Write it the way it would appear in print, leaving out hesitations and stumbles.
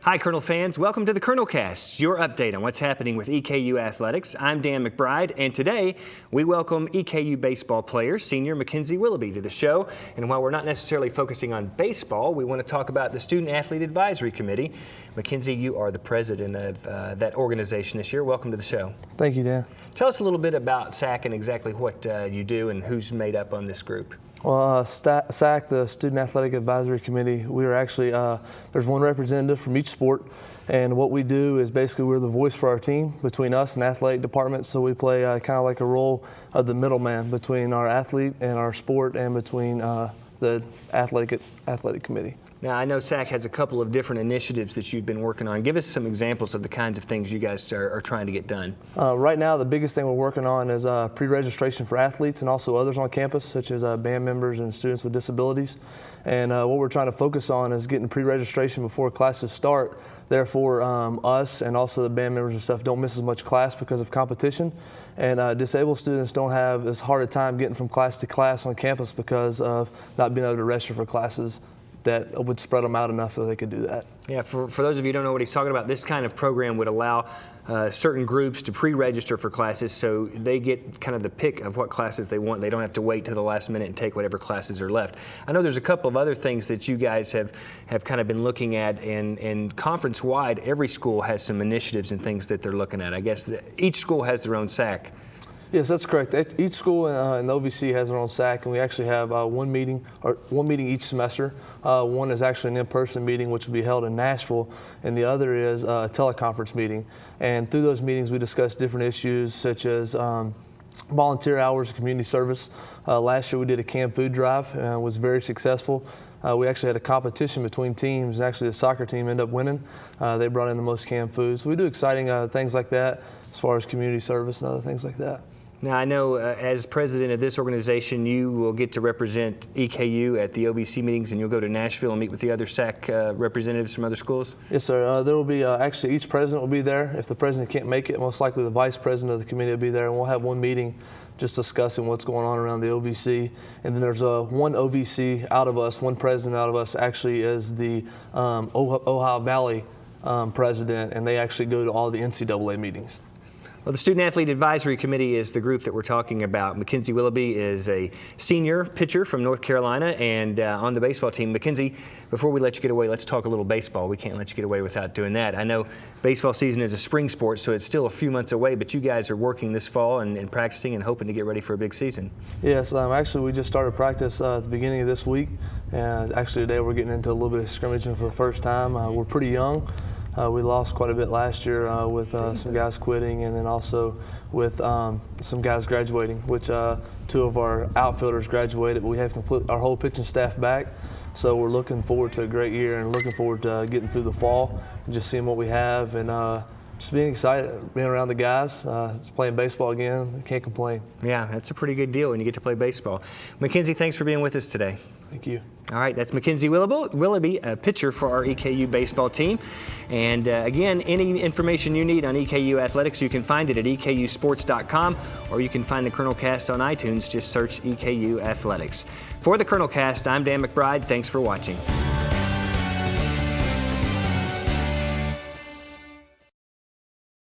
Hi, Colonel fans. Welcome to the Colonel Cast, your update on what's happening with EKU athletics. I'm Dan McBride, and today we welcome EKU baseball player, senior McKenzie Willoughby, to the show. And while we're not necessarily focusing on baseball, we want to talk about the Student Athlete Advisory Committee. McKenzie, you are the president of that organization this year. Welcome to the show. Thank you, Dan. Tell us a little bit about SAC and exactly what you do and who's made up on this group. Well, SAC, the Student Athletic Advisory Committee, we are actually, there's one representative from each sport, and what we do is basically we're the voice for our team between us and athletic department, so we play kind of like a role of the middleman between our athlete and our sport and between the athletic committee. Now, I know SAC has a couple of different initiatives that you've been working on. Give us some examples of the kinds of things you guys are trying to get done. Right now, the biggest thing we're working on is pre-registration for athletes and also others on campus, such as band members and students with disabilities. And what we're trying to focus on is getting pre-registration before classes start. Therefore, us and also the band members and stuff don't miss as much class because of competition. And disabled students don't have as hard a time getting from class to class on campus because of not being able to register for classes that would spread them out enough so they could do that. Yeah, for those of you who don't know what he's talking about, this kind of program would allow certain groups to pre-register for classes so they get kind of the pick of what classes they want. They don't have to wait to the last minute and take whatever classes are left. I know there's a couple of other things that you guys have kind of been looking at, and conference-wide, every school has some initiatives and things that they're looking at. I guess each school has their own SAC. Yes, that's correct. Each school in the OVC has their own SAC, and we actually have one meeting each semester. One is actually an in-person meeting, which will be held in Nashville, and the other is a teleconference meeting. And through those meetings, we discuss different issues such as volunteer hours and community service. Last year, we did a canned food drive, and it was very successful. We actually had a competition between teams, and actually the soccer team ended up winning. They brought in the most canned food. So we do exciting things like that as far as community service and other things like that. Now, I know as president of this organization, you will get to represent EKU at the OVC meetings, and you'll go to Nashville and meet with the other SAC representatives from other schools? Yes, sir. There will be, actually each president will be there. If the president can't make it, most likely the vice president of the committee will be there, and we'll have one meeting just discussing what's going on around the OVC. And then there's one OVC out of us, one president out of us actually is the Ohio Valley president, and they actually go to all the NCAA meetings. Well, the Student Athlete Advisory Committee is the group that we're talking about. McKenzie Willoughby is a senior pitcher from North Carolina and on the baseball team. McKenzie, before we let you get away, let's talk a little baseball. We can't let you get away without doing that. I know baseball season is a spring sport, so it's still a few months away, but you guys are working this fall and practicing and hoping to get ready for a big season. Yes, actually we just started practice at the beginning of this week, and actually today we're getting into a little bit of scrimmaging for the first time. We're pretty young. We lost quite a bit last year with some guys quitting, and then also with some guys graduating, which two of our outfielders graduated, but we have our whole pitching staff back. So we're looking forward to a great year and looking forward to getting through the fall and just seeing what we have and just being excited, being around the guys, playing baseball again. Can't complain. Yeah, that's a pretty good deal when you get to play baseball. McKenzie, thanks for being with us today. Thank you. All right, that's McKenzie Willoughby, a pitcher for our EKU baseball team. And again, any information you need on EKU athletics, you can find it at EKUsports.com, or you can find the Colonel Cast on iTunes. Just search EKU Athletics. For the Colonel Cast, I'm Dan McBride. Thanks for watching.